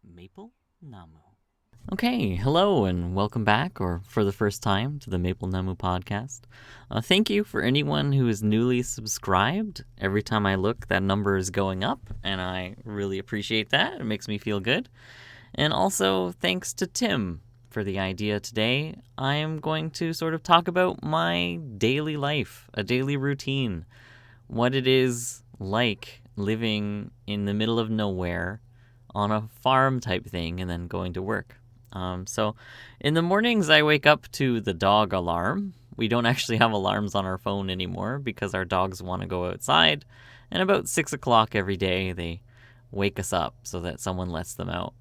Maple Namu. Okay, hello and welcome back, or for the first time, to the Maple Namu Podcast. Thank you for anyone who is newly subscribed. Every time I look, that number is going up, and I really appreciate that. It makes me feel good. And also, thanks to Tim for the idea today. I am going to sort of talk about my daily life, a daily routine, what it is like living in the middle of nowhere on a farm type thing and then going to work. So in the mornings I wake up to the dog alarm. We don't actually have alarms on our phone anymore because our dogs want to go outside, and about 6 o'clock every day they wake us up so that someone lets them out.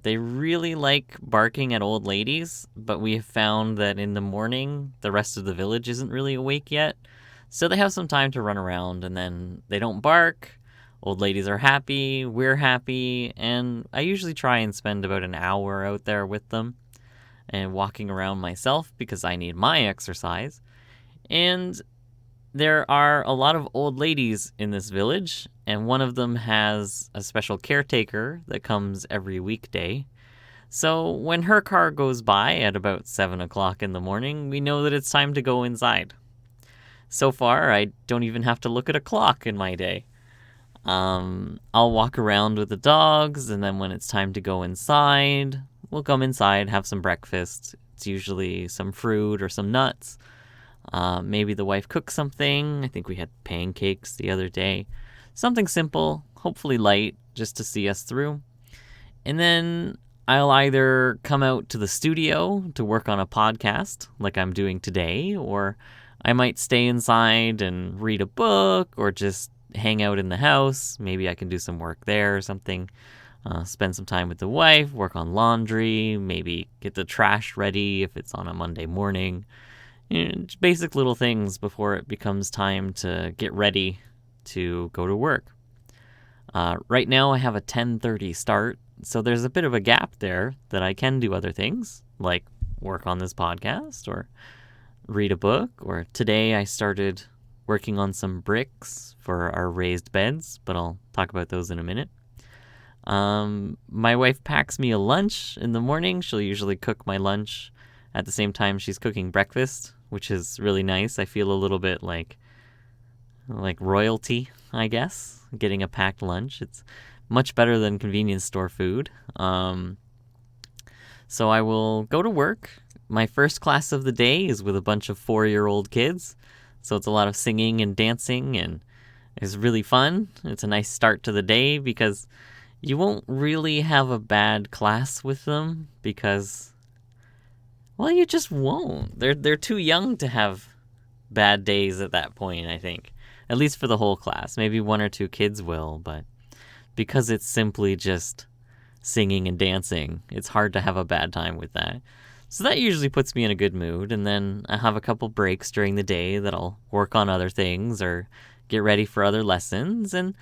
They really like barking at old ladies, but we have found that in the morning the rest of the village isn't really awake yet. So they have some time to run around, and then they don't bark. Old ladies are happy, we're happy, and I usually try and spend about an hour out there with them and walking around myself because I need my exercise. And there are a lot of old ladies in this village, and one of them has a special caretaker that comes every weekday. So when her car goes by at about 7 o'clock in the morning, we know that it's time to go inside. So far, I don't even have to look at a clock in my day. I'll walk around with the dogs, and then when it's time to go inside, we'll come inside, have some breakfast. It's usually some fruit or some nuts. Maybe the wife cooks something. I think we had pancakes the other day. Something simple, hopefully light, just to see us through. And then I'll either come out to the studio to work on a podcast, like I'm doing today, or I might stay inside and read a book or just hang out in the house. Maybe I can do some work there or something. Spend some time with the wife, work on laundry, maybe get the trash ready if it's on a Monday morning. Just basic little things before it becomes time to get ready to go to work. Right now I have a 10:30 start, so there's a bit of a gap there that I can do other things, like work on this podcast or read a book, or today I started working on some bricks for our raised beds, but I'll talk about those in a minute. My wife packs me a lunch in the morning. She'll usually cook my lunch at the same time she's cooking breakfast, which is really nice. I feel a little bit like royalty, I guess, getting a packed lunch. It's much better than convenience store food. So I will go to work. My first class of the day is with a bunch of 4-year-old kids, so it's a lot of singing and dancing, and it's really fun. It's a nice start to the day because you won't really have a bad class with them because, well, you just won't. They're too young to have bad days at that point, I think. At least for the whole class. Maybe 1 or 2 kids will, but because it's simply just singing and dancing, it's hard to have a bad time with that. So that usually puts me in a good mood, and then I have a couple breaks during the day that I'll work on other things or get ready for other lessons, and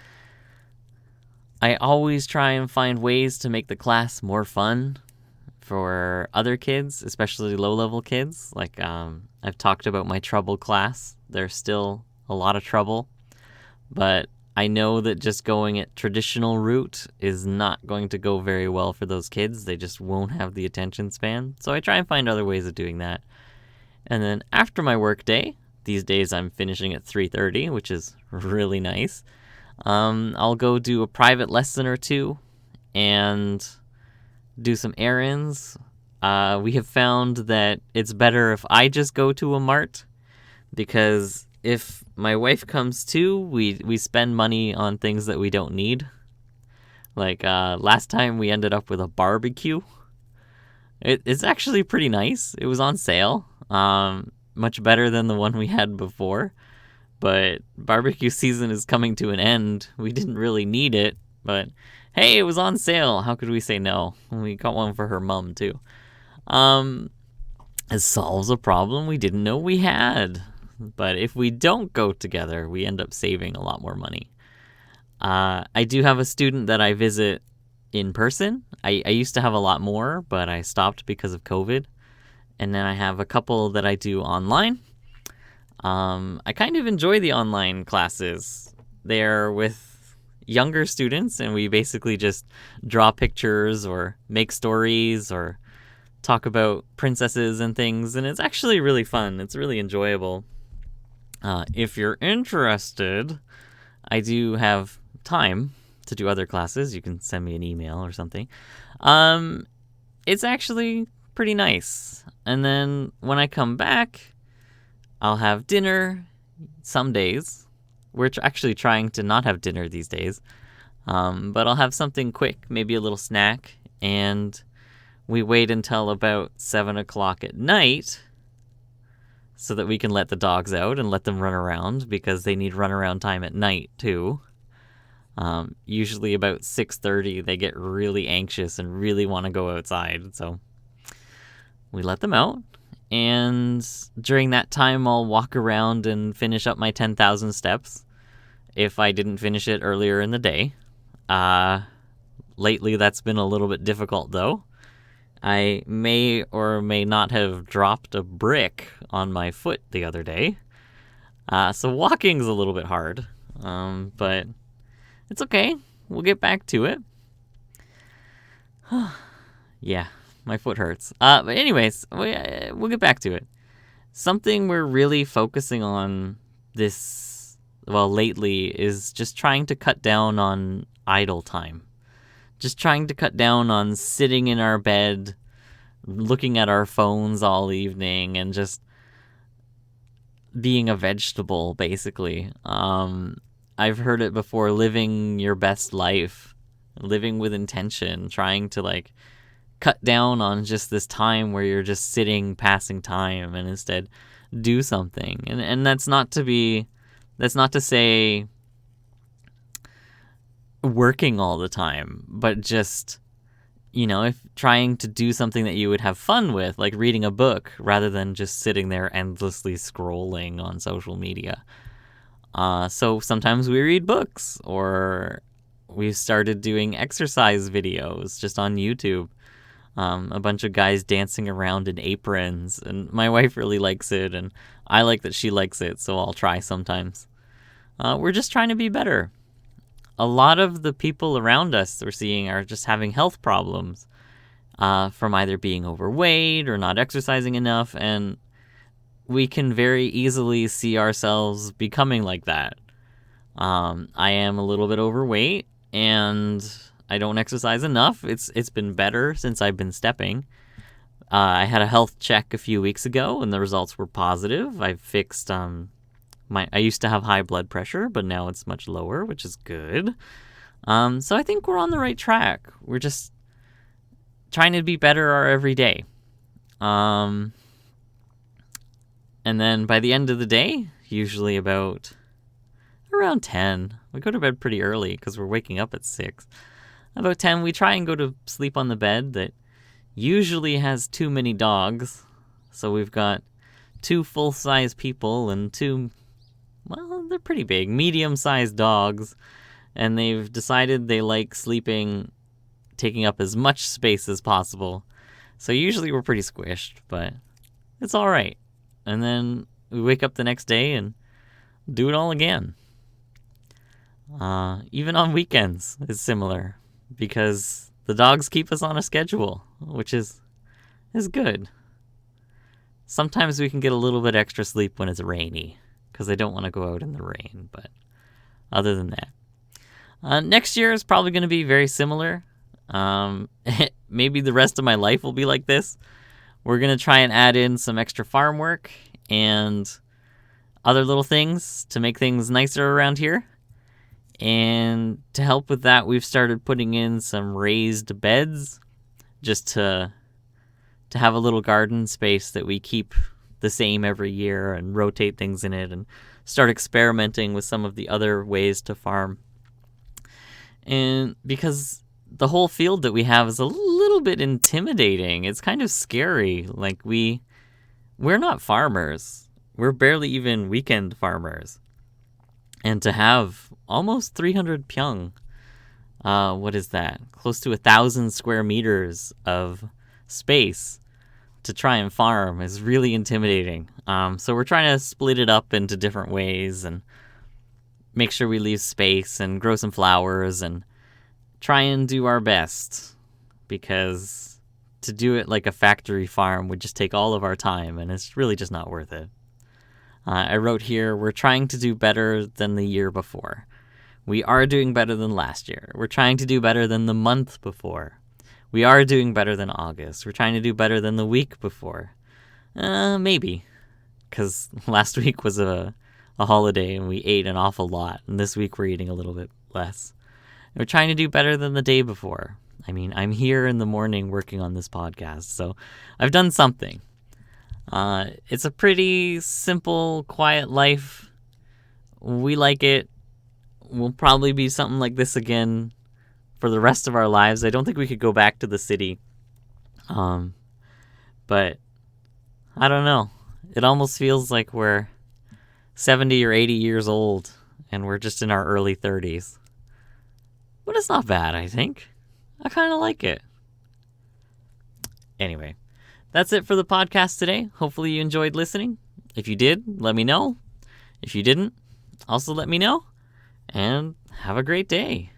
I always try and find ways to make the class more fun for other kids, especially low-level kids. Like, I've talked about my trouble class. There's still a lot of trouble, but I know that just going at traditional route is not going to go very well for those kids. They just won't have the attention span. So I try and find other ways of doing that. And then after my work day, these days I'm finishing at 3:30, which is really nice. I'll go do a private lesson or two and do some errands. We have found that it's better if I just go to a mart, because if my wife comes too, we spend money on things that we don't need. Like last time we ended up with a barbecue. It's actually pretty nice. It was on sale. Much better than the one we had before. But barbecue season is coming to an end. We didn't really need it, but hey, it was on sale. How could we say no? We got one for her mom too. It solves a problem we didn't know we had. But if we don't go together, we end up saving a lot more money. I do have a student that I visit in person. I used to have a lot more, but I stopped because of COVID. And then I have a couple that I do online. I kind of enjoy the online classes. there with younger students, and we basically just draw pictures or make stories or talk about princesses and things, and it's actually really fun. It's really enjoyable. If you're interested, I do have time to do other classes. You can send me an email or something. It's actually pretty nice. And then when I come back, I'll have dinner some days. We're actually trying to not have dinner these days. But I'll have something quick, maybe a little snack, and we wait until about 7 o'clock at night so that we can let the dogs out and let them run around, because they need runaround time at night too. Usually about 6:30 they get really anxious and really want to go outside, so we let them out. And during that time I'll walk around and finish up my 10,000 steps if I didn't finish it earlier in the day. Lately that's been a little bit difficult though. I may or may not have dropped a brick on my foot the other day. So walking's a little bit hard. But it's okay. We'll get back to it. Yeah, my foot hurts. But anyways, we'll get back to it. Something we're really focusing on lately is just trying to cut down on idle time. Just trying to cut down on sitting in our bed, looking at our phones all evening, and just being a vegetable, basically. I've heard it before, living your best life, living with intention, trying to cut down on just this time where you're just sitting, passing time, and instead do something. And that's not to say working all the time, but just, if trying to do something that you would have fun with, like reading a book, rather than just sitting there endlessly scrolling on social media. So sometimes we read books, or we've started doing exercise videos just on YouTube. A bunch of guys dancing around in aprons, and my wife really likes it, and I like that she likes it, so I'll try sometimes. We're just trying to be better. A lot of the people around us we're seeing are just having health problems from either being overweight or not exercising enough, and we can very easily see ourselves becoming like that. I am a little bit overweight, and I don't exercise enough. It's been better since I've been stepping. I had a health check a few weeks ago, and the results were positive. I've fixed I used to have high blood pressure, but now it's much lower, which is good. So I think we're on the right track. We're just trying to be better our every day. And then by the end of the day, usually about around 10, we go to bed pretty early because we're waking up at 6. About 10, we try and go to sleep on the bed that usually has too many dogs. So we've got 2 full-size people and 2, they're pretty big, medium-sized dogs. And they've decided they like sleeping, taking up as much space as possible. So usually we're pretty squished, but it's all right. And then we wake up the next day and do it all again. Even on weekends, it's similar, because the dogs keep us on a schedule, which is good. Sometimes we can get a little bit extra sleep when it's rainy, because I don't want to go out in the rain, but other than that. Next year is probably going to be very similar. Maybe the rest of my life will be like this. We're going to try and add in some extra farm work and other little things to make things nicer around here. And to help with that, we've started putting in some raised beds just to have a little garden space that we keep the same every year and rotate things in it and start experimenting with some of the other ways to farm. And because the whole field that we have is a little bit intimidating, it's kind of scary. We're not farmers. We're barely even weekend farmers. And to have almost 300 pyong, what is that? Close to 1,000 square meters of space to try and farm is really intimidating. So we're trying to split it up into different ways and make sure we leave space and grow some flowers and try and do our best, because to do it like a factory farm would just take all of our time, and it's really just not worth it. I wrote here, we're trying to do better than the year before. We are doing better than last year. We're trying to do better than the month before. We are doing better than August. We're trying to do better than the week before. Maybe. Because last week was a holiday and we ate an awful lot. And this week we're eating a little bit less. And we're trying to do better than the day before. I mean, I'm here in the morning working on this podcast, so I've done something. It's a pretty simple, quiet life. We like it. We'll probably be something like this again for the rest of our lives. I don't think we could go back to the city. But I don't know. It almost feels like we're 70 or 80 years old and we're just in our early 30s. But it's not bad, I think. I kind of like it. Anyway, that's it for the podcast today. Hopefully you enjoyed listening. If you did, let me know. If you didn't, also let me know. And have a great day.